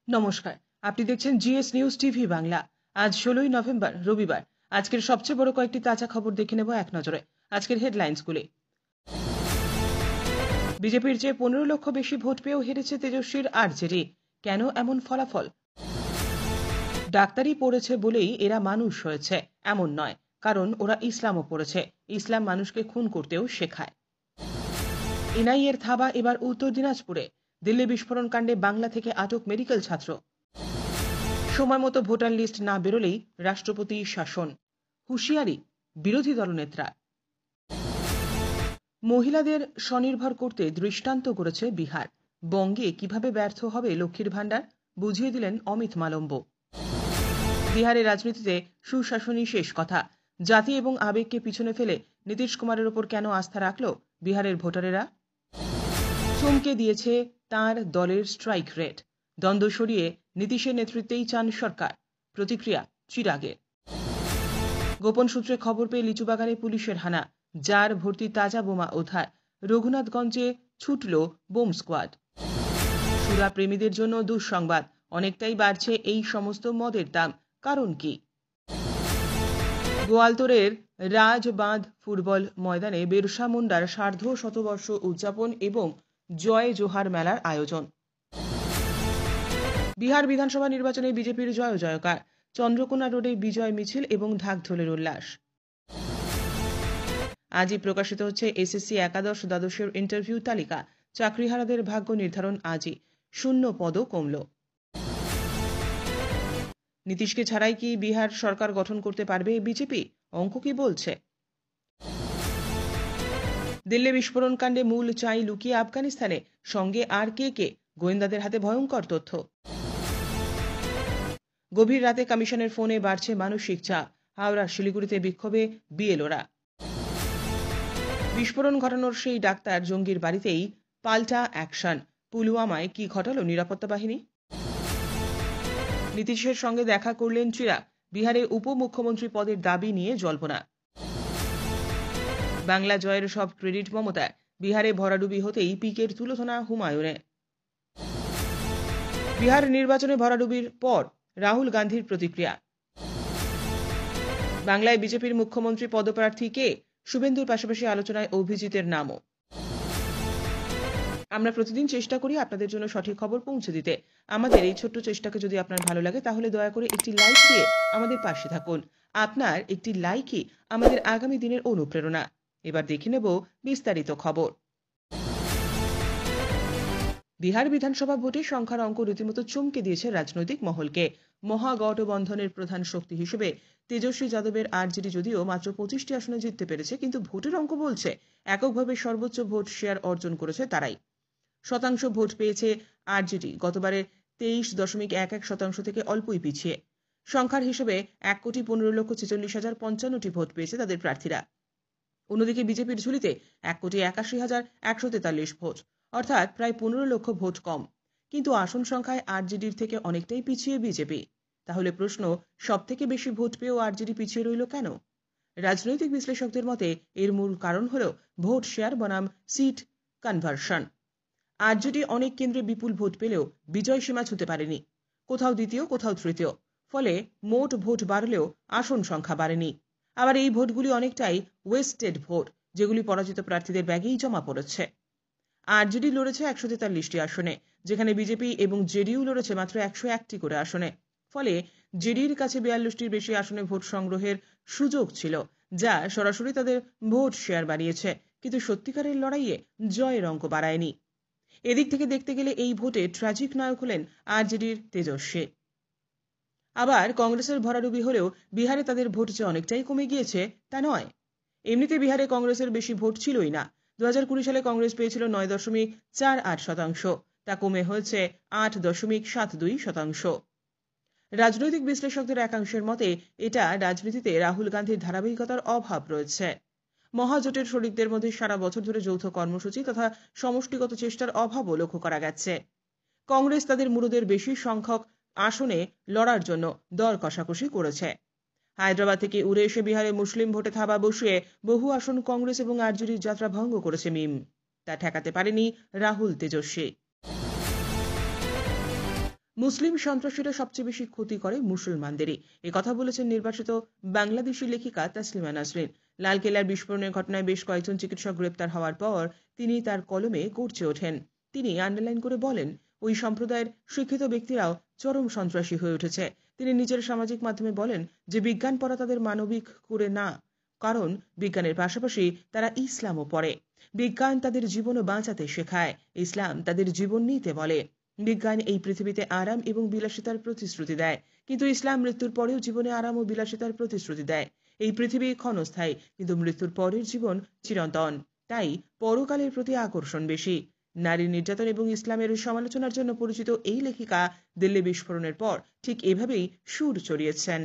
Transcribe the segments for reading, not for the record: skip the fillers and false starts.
নমস্কার, আপনি দেখছেন জিএস নিউজ টিভি বাংলা। আজ 16ই নভেম্বর রবিবার। আজকের সবচেয়ে বড় কয়েকটি তাজা খবর দেখে নেব এক নজরে। আজকের হেডলাইন্সগুলি। বিজেপির চেয়ে 15 লক্ষ বেশি ভোট পেয়েও হেরেছে তেজস্বীর আরজেডি। কেন এমন ফলাফল? ডাক্তারি পড়েছে বলেই এরা মানুষ হয়েছে এমন নয়, কারণ ওরা ইসলামও পড়েছে। ইসলাম মানুষকে খুন করতেও শেখায়। এনআইএর থাবা এবার উত্তর দিনাজপুরে। দিল্লি বিস্ফোরণ কাণ্ডে বাংলা থেকে আটক মেডিকেল ছাত্র। সময় মতো ভোটার লিস্ট না বেরোলেই রাষ্ট্রপতি শাসন, হুঁশিয়ারি বিরোধী দলনেতা। মহিলাদের স্বনির্ভর করতে দৃষ্টান্ত করেছে বিহার। বঙ্গে কিভাবে ব্যর্থ হবে লক্ষ্মীর ভাণ্ডার বুঝিয়ে দিলেন অমিত মালব্য। বিহারের রাজনীতিতে সুশাসনই শেষ কথা। জাতি এবং আবেগকে পিছনে ফেলে নীতিশ কুমারের ওপর কেন আস্থা রাখল বিহারের ভোটারেরা? চমকে দিয়েছে তার দলের স্ট্রাইক রেট। দ্বন্দ্ব সরিয়ে নীতিশের নেতৃত্বেই চান সরকার। প্রতিক্রিয়া চিরাগের। গোপন সূত্রে খবর পেয়ে লিচুবাগানে পুলিশের হানা, জার ভর্তি তাজা বোমা উদ্ধার। রঘুনাথগঞ্জে ছুটল বোম স্কোয়াড। সুরা প্রেমীদের জন্য দুঃসংবাদ, অনেকটাই বাড়ছে এই সমস্ত মদের দাম। কারণ কি? গোয়ালতোড়ের রাজবাঁধ ফুটবল ময়দানে বিরসা মুন্ডার সার্ধ শতবর্ষ উদযাপন এবং জয় জোহার মেলার আয়োজন। বিহার বিধানসভা নির্বাচনে বিজেপির জয় জয়কার। চন্দ্রকোনা রোডে বিজয় মিছিল এবং ঢাকঢোলের উল্লাস। আজই প্রকাশিত হচ্ছে এসএসসি একাদশ দ্বাদশের ইন্টারভিউ তালিকা। চাকরিহারাদের ভাগ্য নির্ধারণ আজই। শূন্য পদও কমল। নীতিশকে ছাড়াই কি বিহার সরকার গঠন করতে পারবে বিজেপি? অঙ্ক কি বলছে? দিল্লি বিস্ফোরণ কাণ্ডে মূল চাই লুকিয়ে আফগানিস্তানে। সঙ্গে আর কে? গোয়েন্দাদের হাতে ভয়ঙ্কর তথ্য। গভীর রাতে কমিশনের ফোনে বাড়ছে মানসিক চাপ। হাওড়া শিলিগুড়িতে বিক্ষোভে বিএলওরা। বিস্ফোরণ ঘটানোর সেই ডাক্তার জঙ্গির বাড়িতেই পাল্টা অ্যাকশন। পুলওয়ামায় কি ঘটালো নিরাপত্তা বাহিনী? নীতিশের সঙ্গে দেখা করলেন চিরাগ। বিহারে উপমুখ্যমন্ত্রী পদের দাবি নিয়ে জল্পনা। বাংলা জয়ের সব ক্রেডিট মমতার। বিহারে ভরাডুবি হতেই পিকের তুলোধনা হুমায়ুনের। বিহার নির্বাচনে ভরাডুবির পর রাহুল গান্ধীর প্রতিক্রিয়া। বাংলায় বিজেপির মুখ্যমন্ত্রী পদপ্রার্থী কে? শুভেন্দুর পাশাপাশি আলোচনায় অভিজিতের নামও। আমরা প্রতিদিন চেষ্টা করি আপনাদের জন্য সঠিক খবর পৌঁছে দিতে। আমাদের এই ছোট্ট চেষ্টাকে যদি আপনার ভালো লাগে তাহলে দয়া করে একটি লাইক দিয়ে আমাদের পাশে থাকুন। আপনার একটি লাইকই আমাদের আগামী দিনের অনুপ্রেরণা। এবার দেখে নেব বিস্তারিত খবর। বিহার বিধানসভা ভোটে সংখ্যার অঙ্ক রীতিমতো চমকে দিয়েছে রাজনৈতিক মহলকে। মহাগঠবন্ধনের প্রধান শক্তি হিসেবে তেজস্বী যাদবের আরজেডি যদিও মাত্র 25টি আসনে জিততে পেরেছে, কিন্তু ভোটের অঙ্ক বলছে এককভাবে সর্বোচ্চ ভোট শেয়ার অর্জন করেছে তারাই। শতাংশ ভোট পেয়েছে আরজেডি গতবারের 23.11% থেকে অল্পই পিছিয়ে। সংখ্যার হিসেবে 1,15,46,055টি ভোট পেয়েছে তাদের প্রার্থীরা। অন্যদিকে বিজেপির ঝুলিতে 1,81,143 ভোট, অর্থাৎ প্রায় 15 লক্ষ ভোট কম। কিন্তু আসন সংখ্যায় আরজেডির থেকে অনেকটাই পিছিয়ে বিজেপি। তাহলে প্রশ্ন, সব থেকে বেশি ভোট পেয়েও আরজেডি পিছিয়ে রইল কেন? রাজনৈতিক বিশ্লেষকদের মতে এর মূল কারণ হল ভোট শেয়ার বনাম সিট কনভার্সন। আরজেডি অনেক কেন্দ্রে বিপুল ভোট পেলেও বিজয় সীমা ছুঁতে পারেনি। কোথাও দ্বিতীয়, কোথাও তৃতীয়। ফলে মোট ভোট বাড়লেও আসন সংখ্যা বাড়েনি। আবার এই ভোটগুলি অনেকটাই ওয়েস্টেড ভোট, যেগুলি পরাজিত প্রার্থীদের ব্যাগেই জমা পড়েছে। আরজেডি লড়েছে 143টি আসনে, যেখানে বিজেপি এবং জেডিইউ লড়েছে মাত্র 101টি করে আসনে। ফলে জেডির কাছে 42টির বেশি আসনে ভোট সংগ্রহের সুযোগ ছিল, যা সরাসরি তাদের ভোট শেয়ার বাড়িয়েছে, কিন্তু সত্যিকারের লড়াইয়ে জয়ের অঙ্ক বাড়ায়নি। এদিক থেকে দেখতে গেলে এই ভোটে ট্র্যাজিক নায়ক হলেন আরজেডির তেজস্বী। আবার কংগ্রেসের ভরাডুবি হলেও বিহারে তাদের ভোট যে অনেকটাই কমে গিয়েছে তা নয়। এমনিতে বিহারে কংগ্রেসের বেশি ভোট ছিলই না। 2020 সালে কংগ্রেস পেয়েছিল 9.48%, তা কমে হয়েছে 8.72%। রাজনৈতিক বিশ্লেষকদের একাংশের মতে এটা রাজনীতিতে রাহুল গান্ধীর ধারাবাহিকতার অভাব রয়েছে। মহাজোটের শরিকদের মধ্যে সারা বছর ধরে যৌথ কর্মসূচি তথা সমষ্টিগত চেষ্টার অভাবও লক্ষ্য করা গেছে। কংগ্রেস তাদের মুরুদের বেশি সংখ্যক আসনে লড়ার জন্য দর কষাকষি করেছে। হায়দ্রাবাদ থেকে উড়ে এসে বিহারে মুসলিম ভোটে থাবা বসিয়ে বহু আসন কংগ্রেস এবং আরজেডির যাত্রা ভঙ্গ করেছে মিম। তা ঠেকাতে পারেনি রাহুল তেজস্বী। মুসলিম সন্ত্রাসীরা সবচেয়ে বেশি ক্ষতি করে মুসলমানদেরই, কথা বলেছেন নির্বাচিত বাংলাদেশি লেখিকা তাসলিমা নাসরিন। লালকেল্লার বিস্ফোরণের ঘটনায় বেশ কয়েকজন চিকিৎসক গ্রেপ্তার হওয়ার পর তিনি তার কলমে গর্জে ওঠেন। তিনি আন্ডারলাইন করে বলেন, ওই সম্প্রদায়ের শিক্ষিত ব্যক্তিরাও চরম সন্ত্রাসী হয়ে উঠেছে। তিনি নিজের সামাজিক মাধ্যমে বলেন যে বিজ্ঞান পড়া তাদের মানবিক করে না, কারণ বিজ্ঞানের পাশাপাশি তারা ইসলামও পড়ে। বিজ্ঞান তাদের জীবনও বাঁচাতে শেখায়, ইসলাম তাদের জীবন নিতে বলে। বিজ্ঞান এই পৃথিবীতে আরাম এবং বিলাসিতার প্রতিশ্রুতি দেয়, কিন্তু ইসলাম মৃত্যুর পরেও জীবনে আরাম ও বিলাসিতার প্রতিশ্রুতি দেয়। এই পৃথিবী ক্ষণস্থায়ী, কিন্তু মৃত্যুর পরের জীবন চিরন্তন। তাই পরকালের প্রতি আকর্ষণ বেশি। নারী নির্যাতন এবং ইসলামের সমালোচনার জন্য পরিচিত এই লেখিকা দিল্লি বিস্ফোরণের পর ঠিক এভাবেই সুর চড়িয়েছেন।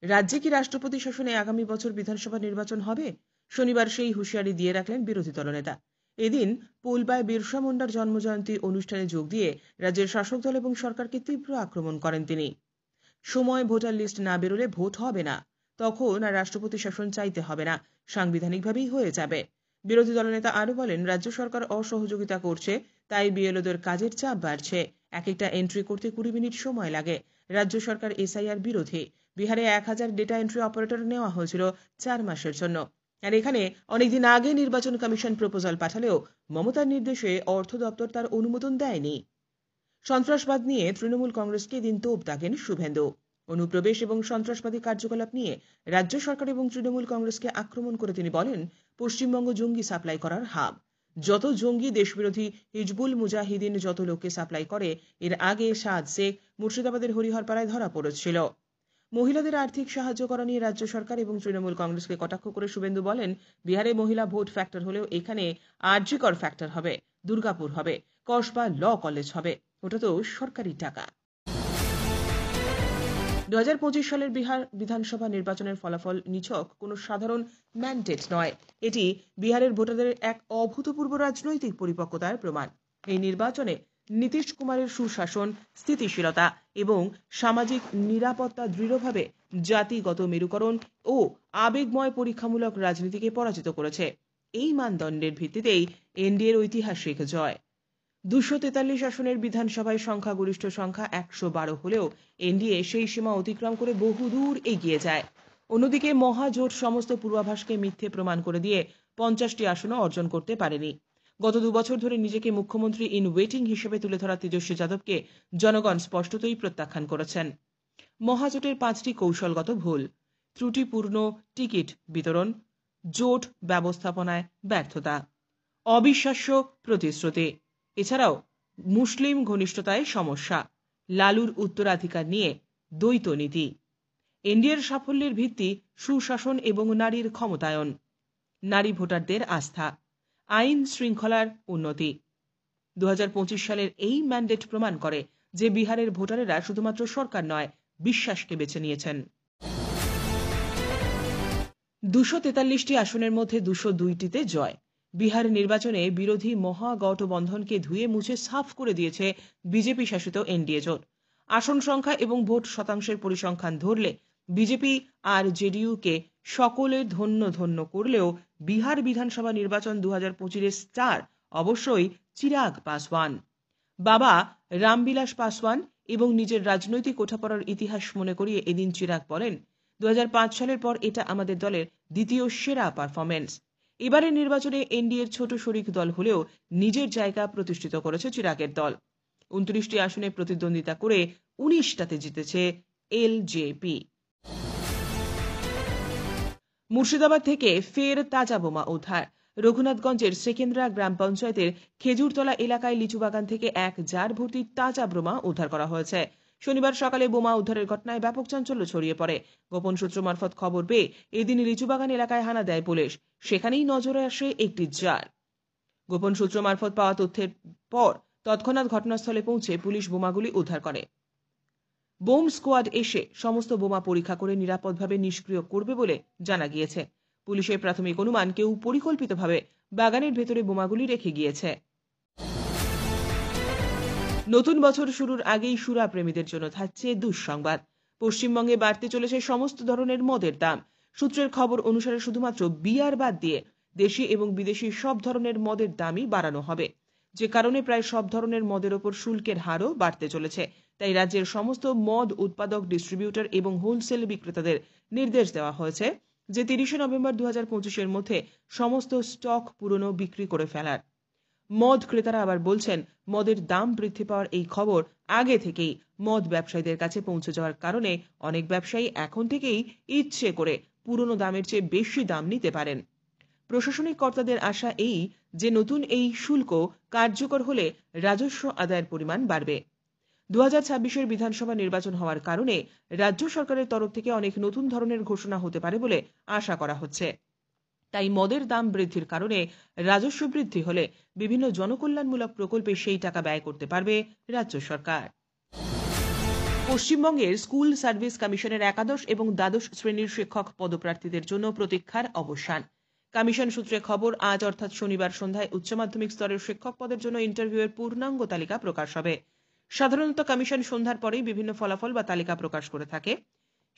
রাজ্যে কি রাষ্ট্রপতি শাসনে আগামী বছর বিধানসভা নির্বাচন হবে? শনিবার সেই হুঁশিয়ারি দিয়ে রাখলেন বিরোধী দলনেতা। এদিন পুলবায় বিরসা মুন্ডার জন্মজয়ন্তী অনুষ্ঠানে যোগ দিয়ে রাজ্যের শাসক দল এবং সরকারকে তীব্র আক্রমণ করেন তিনি। সময় ভোটার লিস্ট না বেরোলে ভোট হবে না, তখন আর রাষ্ট্রপতি শাসন চাইতে হবে না, সাংবিধানিকভাবেই হয়ে যাবে। বিরোধী দলনেতা আরও বলেন, রাজ্য সরকার অসহযোগিতা করছে, তাই বিএলওদের কাজের চাপ বাড়ছে। এক একটা এন্ট্রি করতে 20 মিনিট সময় লাগে। রাজ্য সরকার এসআইআর বিরোধী। বিহারে 1000 ডেটা এন্ট্রি অপারেটর নেওয়া হয়েছিল 4 মাসের জন্য। আর এখানে অনেকদিন আগে নির্বাচন কমিশন প্রপোজাল পাঠালেও মমতার নির্দেশে অর্থ দপ্তর তার অনুমোদন দেয়নি। সন্ত্রাসবাদ নিয়ে তৃণমূল কংগ্রেসকে দিন তোপ দাগেন শুভেন্দু। অনুপ্রবেশ এবং সন্ত্রাসবাদী কার্যকলাপ নিয়ে রাজ্য সরকার এবং তৃণমূল কংগ্রেসকে আক্রমণ করে তিনি বলেন, পশ্চিমবঙ্গ জঙ্গি সাপ্লাই করার হাব। যত জঙ্গি দেশবিরোধী হিজবুল মুজাহিদিন যত লোককে সাপ্লাই করে, এর আগে সাদ শেখ মুর্শিদাবাদের হরিহরপাড়ায় ধরা পড়েছিল। মহিলাদের আর্থিক সাহায্য করা নিয়ে রাজ্য সরকার এবং তৃণমূল কংগ্রেসকে কটাক্ষ করে শুভেন্দু বলেন, বিহারে মহিলা ভোট ফ্যাক্টর হলেও এখানে আরজিকর ফ্যাক্টর হবে, দুর্গাপুর হবে, কসবা ল কলেজ হবে, ওটা তো সরকারি টাকা। 2025 সালের বিহার বিধানসভা নির্বাচনের ফলাফল নিছক কোনো সাধারণ ম্যান্ডেট নয়, এটি বিহারের ভোটারদের এক অভূতপূর্ব রাজনৈতিক পরিপক্কতার প্রমাণ। এই নির্বাচনে নীতিশ কুমারের সুশাসন, স্থিতিশীলতা এবং সামাজিক নিরাপত্তা দৃঢ়ভাবে জাতিগত মেরুকরণ ও আবেগময় পরীক্ষামূলক রাজনীতিকে পরাজিত করেছে। এই মানদণ্ডের ভিত্তিতেই এনডিএর ঐতিহাসিক জয়। 243 আসনের বিধানসভায় সংখ্যাগরিষ্ঠ সংখ্যা 112 হলেও এনডিএ সেই সীমা অতিক্রম করে বহুদূর এগিয়ে যায়। অন্যদিকে মহাজোট সমস্ত পূর্বাভাসকে মিথ্যে প্রমাণ করে দিয়ে 50টি আসনও অর্জন করতে পারেনি। গত 2 বছর ধরে নিজেকে মুখ্যমন্ত্রী ইন ওয়েটিং হিসেবে তুলে ধরা তেজস্বী যাদবকে জনগণ স্পষ্টতই প্রত্যাখ্যান করেছেন। মহাজোটের 5টি কৌশলগত ভুল, ত্রুটিপূর্ণ টিকিট বিতরণ, জোট ব্যবস্থাপনায় ব্যর্থতা, অবিশ্বাস্য প্রতিশ্রুতি, এছাড়াও মুসলিম ঘনিষ্ঠতায় সমস্যা, লালুর উত্তরাধিকার নিয়ে দ্বৈত নীতি। এনডিএর সাফল্যের ভিত্তি সুশাসন এবং নারীর ক্ষমতায়ন, নারী ভোটারদের আস্থা, আইন শৃঙ্খলার উন্নতি। 2025 সালের এই ম্যান্ডেট প্রমাণ করে যে বিহারের ভোটারেরা শুধুমাত্র সরকার নয়, বিশ্বাসকে বেছে নিয়েছেন। 243টি আসনের মধ্যে 202টিতে জয়। বিহার নির্বাচনে বিরোধী মহাগঠবন্ধনকে ধুয়ে মুছে সাফ করে দিয়েছে বিজেপি শাসিত এনডিএ জোট। আসন সংখ্যা এবং ভোট শতাংশের পরিসংখ্যান ধরলে বিজেপি আর জেডিইউকে সকলের ধন্য ধন্য করলেও বিহার বিধানসভা নির্বাচন 2025-এর স্টার অবশ্যই চিরাগ পাসওয়ান। বাবা রামবিলাস পাসওয়ান এবং নিজের রাজনৈতিক ওঠাপড়ার ইতিহাস মনে করিয়ে এদিন চিরাগ বলেন, 2005 সালের পর এটা আমাদের দলের দ্বিতীয় সেরা পারফরমেন্স। এবারের নির্বাচনে এনডিএর ছোট শরিক দল হলেও নিজের জায়গা প্রতিষ্ঠিত করেছে চিরাগের দল। 29টি আসনে প্রতিদ্বন্দ্বিতা করে 19টাতে জিতেছে এলজেপি। মুর্শিদাবাদ থেকে ফের তাজা বোমা উদ্ধার। রঘুনাথগঞ্জের সেকেন্দ্রা গ্রাম পঞ্চায়েতের খেজুরতলা এলাকায় লিচু বাগান থেকে এক জার ভর্তি তাজা বোমা উদ্ধার করা হয়েছে। শনিবার সকালে বোমা উদ্ধারের ঘটনায় ব্যাপক চাঞ্চল্য ছড়িয়ে পড়ে। গোপন সূত্র মারফত খবর পেয়ে এদিন লিচুবাগান এলাকায় হানা দেয় পুলিশ। সেখানেই নজরে আসে একটি জার। গোপন সূত্র মারফত পাওয়া তথ্যের পর তৎক্ষণাৎ ঘটনাস্থলে পৌঁছে পুলিশ বোমাগুলি উদ্ধার করে। বোম স্কোয়াড এসে সমস্ত বোমা পরীক্ষা করে নিরাপদভাবে নিষ্ক্রিয় করবে বলে জানা গিয়েছে। পুলিশের প্রাথমিক অনুমান কেউ পরিকল্পিতভাবে বাগানের ভেতরে বোমাগুলি রেখে গিয়েছে। নতুন বছর শুরুর আগেই সুরা প্রেমীদের জন্য থাকছে দুঃসংবাদ। পশ্চিমবঙ্গে বাড়তে চলেছে সমস্ত ধরনের মদের দাম। সূত্রের খবর অনুসারে শুধুমাত্র বিয়ার বাদ দিয়ে দেশি এবং বিদেশি সব ধরনের মদের দামই বাড়ানো হবে। যে কারণে প্রায় সব ধরনের মদের ওপর শুল্কের হারও বাড়তে চলেছে। তাই রাজ্যের সমস্ত মদ উৎপাদক, ডিস্ট্রিবিউটর এবং হোলসেল বিক্রেতাদের নির্দেশ দেওয়া হয়েছে যে 30শে নভেম্বর 2025-এর মধ্যে সমস্ত স্টক পুরনো বিক্রি করে ফেলার। মদ ক্রেতারা আবার বলছেন, মদের দাম বৃদ্ধি পাওয়ার এই খবর আগে থেকেই মদ ব্যবসায়ীদের কাছে পৌঁছে যাওয়ার কারণে অনেক ব্যবসায়ী এখন থেকেই ইচ্ছে করে পুরনো দামের চেয়ে বেশি দাম নিতে পারেন। প্রশাসনিক কর্তাদের আশা এই যে নতুন এই শুল্ক কার্যকর হলে রাজস্ব আদায়ের পরিমাণ বাড়বে। 2026-এর বিধানসভা নির্বাচন হওয়ার কারণে রাজ্য সরকারের তরফ থেকে অনেক নতুন ধরনের ঘোষণা হতে পারে বলে আশা করা হচ্ছে। তাই মদের দাম বৃদ্ধির কারণে রাজস্ব বৃদ্ধি হলে বিভিন্ন জনকল্যাণমূলক প্রকল্পে সেই টাকা ব্যয় করতে পারবে রাজ্য সরকার। পশ্চিমবঙ্গের স্কুল সার্ভিস কমিশনের একাদশ এবং দ্বাদশ শ্রেণীর শিক্ষক পদপ্রার্থীদের জন্য প্রতীক্ষার অবসান। কমিশন সূত্রে খবর, আজ অর্থাৎ শনিবার সন্ধ্যায় উচ্চ মাধ্যমিক স্তরের শিক্ষক পদের জন্য ইন্টারভিউয়ের পূর্ণাঙ্গ তালিকা প্রকাশ হবে। সাধারণত কমিশন সন্ধ্যার পরেই বিভিন্ন ফলাফল বা তালিকা প্রকাশ করে থাকে।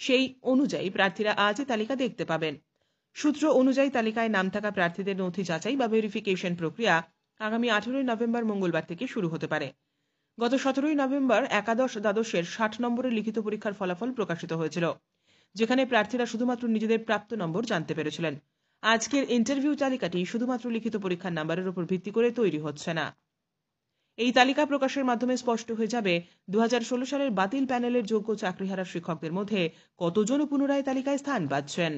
সেই অনুযায়ী প্রার্থীরা আজই তালিকা দেখতে পাবেন। সূত্র অনুযায়ী তালিকায় নাম থাকা প্রার্থীদের নথি যাচাই বা ভেরিফিকেশন প্রক্রিয়া আগামী 18 নভেম্বর মঙ্গলবার থেকে শুরু হতে পারে। গত 17 নভেম্বর একাদশ দ্বাদশের 60 নম্বরের লিখিত পরীক্ষার ফলাফল প্রকাশিত হয়েছিল, যেখানে প্রার্থীরা শুধুমাত্র নিজেদের প্রাপ্ত নম্বর জানতে পেরেছিলেন। আজকের ইন্টারভিউ তালিকাটি শুধুমাত্র লিখিত পরীক্ষার নম্বরের উপর ভিত্তি করে তৈরি হচ্ছে না। এই তালিকা প্রকাশের মাধ্যমে স্পষ্ট হয়ে যাবে 2016 সালের বাতিল প্যানেলের যোগ্য চাকরিহারা শিক্ষকদের মধ্যে কতজন পুনরায় তালিকায় স্থান পাচ্ছেন।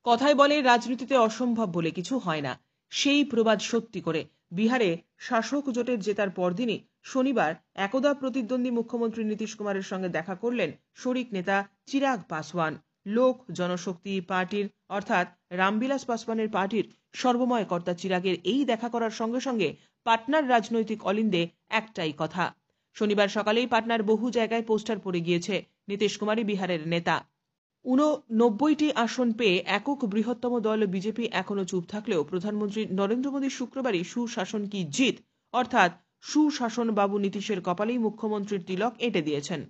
কথায় বলে, রাজনীতিতে অসম্ভব বলে কিছু হয় না। সেই প্রবাদ সত্যি করে বিহারে শাসক জোটের জেতার পরদিনই শনিবার একদা প্রতিদ্বন্দ্বী মুখ্যমন্ত্রী নীতিশ কুমারের সঙ্গে দেখা করলেন শরিক নেতা চিরাগ পাসওয়ান। লোক জনশক্তি পার্টির অর্থাৎ রামবিলাস পাসওয়ানের পার্টির সর্বময় কর্তা চিরাগের এই দেখা করার সঙ্গে সঙ্গে পাটনার রাজনৈতিক অলিন্দে একটাই কথা। শনিবার সকালেই পাটনার বহু জায়গায় পোস্টার পড়ে গিয়েছে, নীতিশ কুমারই বিহারের নেতা। 89টি আসন পেয়ে একক বৃহত্তম দল বিজেপি এখনো চুপ থাকলেও প্রধানমন্ত্রী নরেন্দ্র মোদী শুক্রবারই সুশাসন কি জিত অর্থাৎ সুশাসন বাবু নীতিশের কপালেই মুখ্যমন্ত্রীর তিলক এঁটে দিয়েছেন।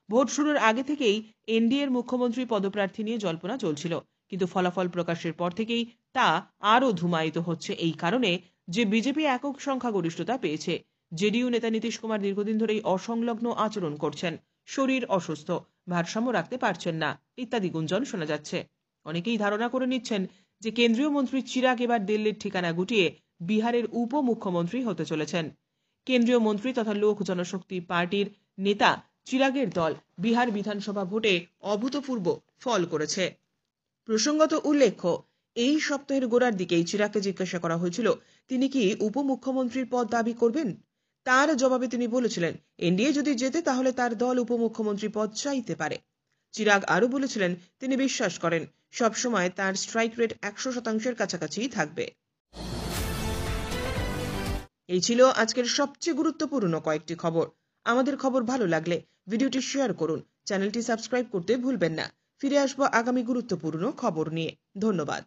ভোট শুরুর আগে থেকেই এনডিএর মুখ্যমন্ত্রী পদপ্রার্থী নিয়ে জল্পনা চলছিল, কিন্তু ফলাফল প্রকাশের পর থেকেই তা আরও ধূমায়িত হচ্ছে এই কারণে যে বিজেপি একক সংখ্যাগরিষ্ঠতা পেয়েছে। জেডিইউ নেতা নীতিশ কুমার দীর্ঘদিন ধরেই অসংলগ্ন আচরণ করছেন, শরীর অসুস্থ, ভারসাম্য রাখতে পারছেন না ইত্যাদি গুঞ্জন শোনা যাচ্ছে। অনেকেই ধারণা করে নিচ্ছেন যে কেন্দ্রীয় মন্ত্রী চিরাগ এবার দিল্লির ঠিকানা গুটিয়ে বিহারের উপমুখ্যমন্ত্রী হতে চলেছেন। কেন্দ্রীয় মন্ত্রী তথা লোক জনশক্তি পার্টির নেতা চিরাগের দল বিহার বিধানসভা ভোটে অভূতপূর্ব ফল করেছে। প্রসঙ্গত উল্লেখ্য, এই সপ্তাহের গোড়ার দিকেই চিরাগকে জিজ্ঞাসা করা হয়েছিল তিনি কি উপমুখ্যমন্ত্রীর পদ দাবি করবেন। তার জবাবে তিনি বলেছিলেন, এনডিএ যদি জেতে তাহলে তার দল উপমুখ্যমন্ত্রী পদ চাইতে পারে। চিরাগ আরও বলেছিলেন তিনি বিশ্বাস করেন সবসময় তার স্ট্রাইক রেট 100%-এর কাছাকাছিই থাকবে। এই ছিল আজকের সবচেয়ে গুরুত্বপূর্ণ কয়েকটি খবর। আমাদের খবর ভালো লাগলে ভিডিওটি শেয়ার করুন, চ্যানেলটি সাবস্ক্রাইব করতে ভুলবেন না। ফিরে আসবো আগামী গুরুত্বপূর্ণ খবর নিয়ে। ধন্যবাদ।